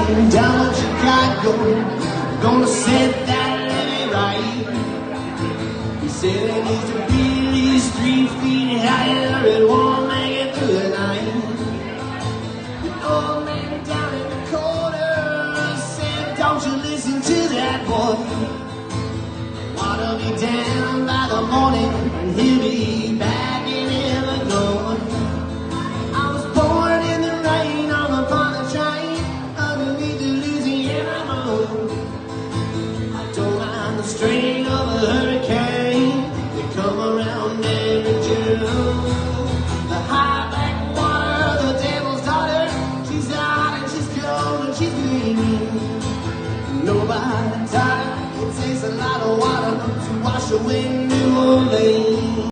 man down in Chicago, gonna set that levee right. He said it needs to be at least 3 feet higher, it won't make it through the night. The old man down in the corner said, don't you listen to that boy. Water'll be down by the morning, and he'll be back in Illinois. I was born in the rain on the Ponte train underneath the Louisiana moon. I don't mind the strain of a hurricane, they come around every June. The high back water, the devil's daughter, she's out and she's cold and she's green. Nobody died, it takes a lot of water to wash away New Orleans.